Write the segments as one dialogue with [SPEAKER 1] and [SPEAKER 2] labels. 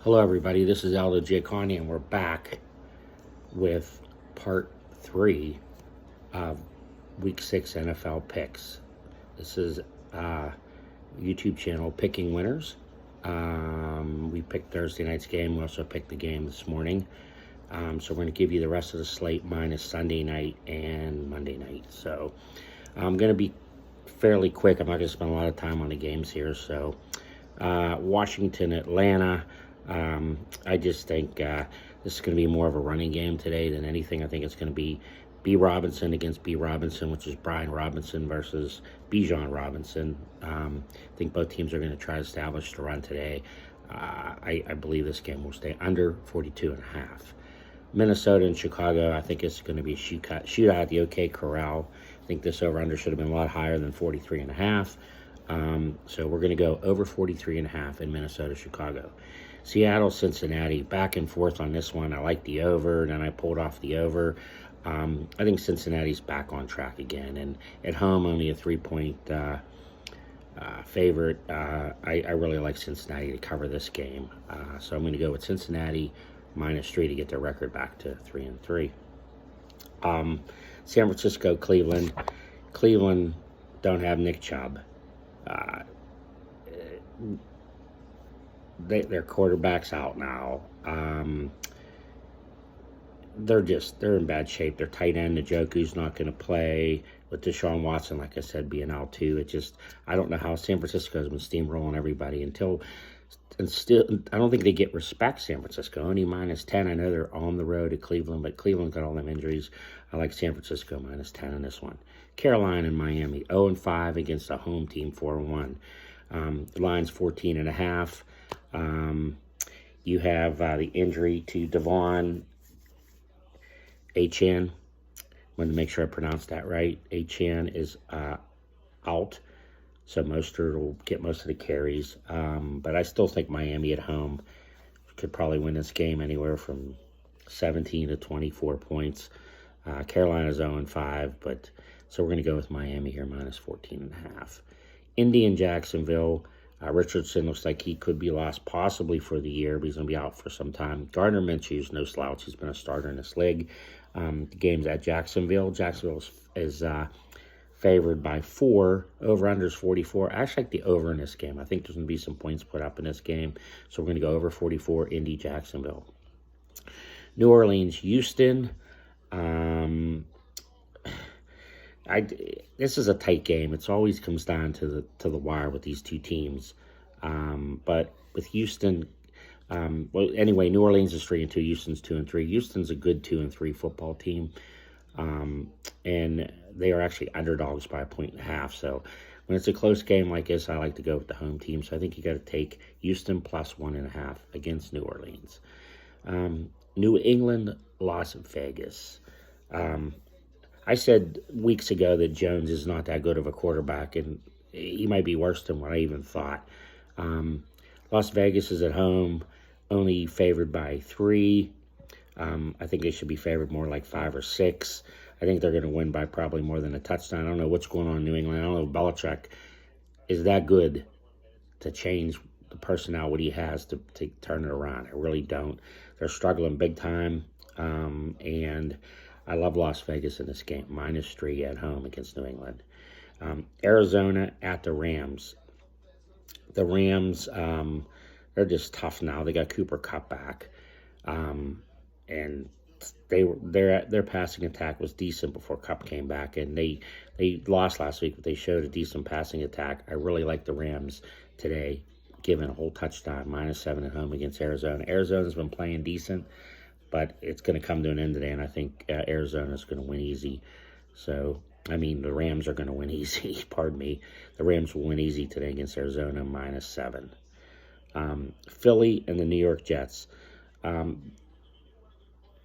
[SPEAKER 1] Hello, everybody. This is Aldo Giacconi, and we're back with part 3 of Week 6 NFL picks. This is YouTube channel Picking Winners. We picked Thursday night's game. We also picked the game this morning. So we're going to give you the rest of the slate minus Sunday night and Monday night. So I'm going to be fairly quick. I'm not going to spend a lot of time on the games here. So Washington, Atlanta. I just think this is going to be more of a running game today than anything. I think it's going to be B. Robinson against B. Robinson, which is Brian Robinson versus Bijan Robinson. I think both teams are going to try to establish the run today. I believe this game will stay under 42.5. Minnesota and Chicago, I think it's going to be a shootout at the OK Corral. I think this over-under should have been a lot higher than 43.5. So we're going to go over 43.5 in Minnesota, Chicago. Seattle, Cincinnati, back and forth on this one. I like the over, and then I pulled off the over. I think Cincinnati's back on track again, and at home only a 3-point favorite. I really like Cincinnati to cover this game, so I'm going to go with Cincinnati -3 to get their record back to 3-3. San Francisco, Cleveland. Cleveland don't have Nick Chubb. Their quarterback's out now. They're in bad shape. Their tight end, Njoku's not going to play. With Deshaun Watson, like I said, being out too. I don't know how San Francisco's been steamrolling everybody and still, I don't think they get respect, San Francisco. Only -10. I know they're on the road at Cleveland, but Cleveland got all them injuries. I like San Francisco -10 in this one. Carolina and Miami, 0-5 against a home team, 4-1. The line's 14.5. You have the injury to Devon Achane. Wanted to make sure I pronounced that right. Achane is out, so Mostert will get most of the carries. But I still think Miami at home could probably win this game anywhere from 17 to 24 points. Carolina's 0-5, so we're going to go with Miami here -14.5. Indy and Jacksonville. Richardson looks like he could be lost possibly for the year, but he's going to be out for some time. Gardner Minshew's no slouch. He's been a starter in this league. The game's at Jacksonville. Jacksonville is favored by 4. Over-under is 44. I actually like the over in this game. I think there's going to be some points put up in this game. So we're going to go over 44, Indy, Jacksonville. New Orleans, Houston. This is a tight game. It always comes down to the wire with these two teams. But with Houston, anyway, New Orleans is 3-2. Houston's 2-3. Houston's a good 2-3 football team, and they are actually underdogs by 1.5. So when it's a close game like this, I like to go with the home team. So I think you got to take Houston +1.5 against New Orleans. New England, Las Vegas. I said weeks ago that Jones is not that good of a quarterback, and he might be worse than what I even thought. Las Vegas is at home, only favored by 3. I think they should be favored more like 5 or 6. I think they're going to win by probably more than a touchdown. I don't know what's going on in New England. I don't know if Belichick is that good to change the personnel what he has to turn it around. I really don't. They're struggling big time, and I love Las Vegas in this game, -3 at home against New England. Arizona at the Rams. The Rams, they're just tough now. They got Cooper Kupp back, and their passing attack was decent before Kupp came back, and they lost last week, but they showed a decent passing attack. I really like the Rams today, giving a whole touchdown, -7 at home against Arizona. Arizona's been playing decent, but it's going to come to an end today, and I think Arizona's going to win easy. So, the Rams are going to win easy. Pardon me. The Rams will win easy today against Arizona, -7. Philly and the New York Jets.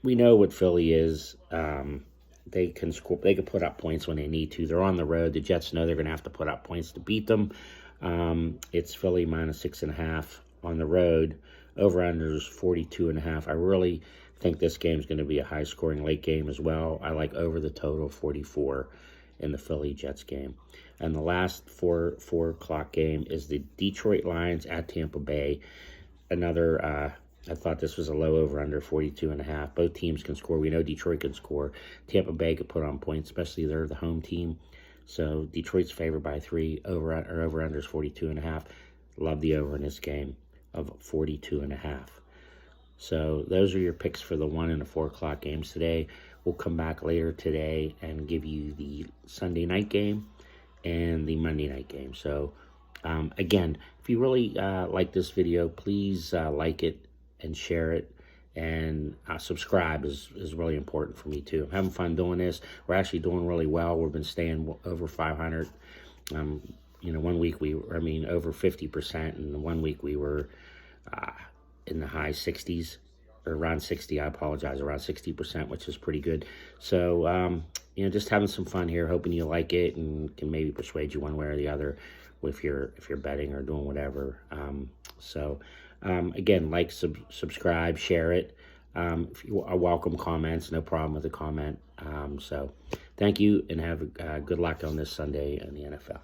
[SPEAKER 1] We know what Philly is. They can score. They can put up points when they need to. They're on the road. The Jets know they're going to have to put up points to beat them. It's Philly -6.5 on the road. Over-under is 42.5. I really think this game is going to be a high-scoring late game as well. I like over the total 44 in the Philly Jets game. And the last 4 o'clock game is the Detroit Lions at Tampa Bay. Another I thought this was a low over-under, 42.5. Both teams can score. We know Detroit can score. Tampa Bay could put on points, especially they're the home team. So Detroit's favored by 3. Over-under is 42.5. Love the over in this game of 42.5. So those are your picks for the 1 and the 4 o'clock games today. We'll come back later today and give you the Sunday night game and the Monday night game. So again, if you really like this video, please like it and share it, and subscribe is really important for me too. I'm having fun doing this. We're actually doing really well. We've been staying over 500. You know, 1 week over 50%, and 1 week we were in the high 60s, or around 60, I apologize, around 60%, which is pretty good. So, you know, just having some fun here, hoping you like it and can maybe persuade you one way or the other if you're betting or doing whatever. Again, like, subscribe, share it. If you welcome comments, no problem with a comment. So thank you, and have good luck on this Sunday in the NFL.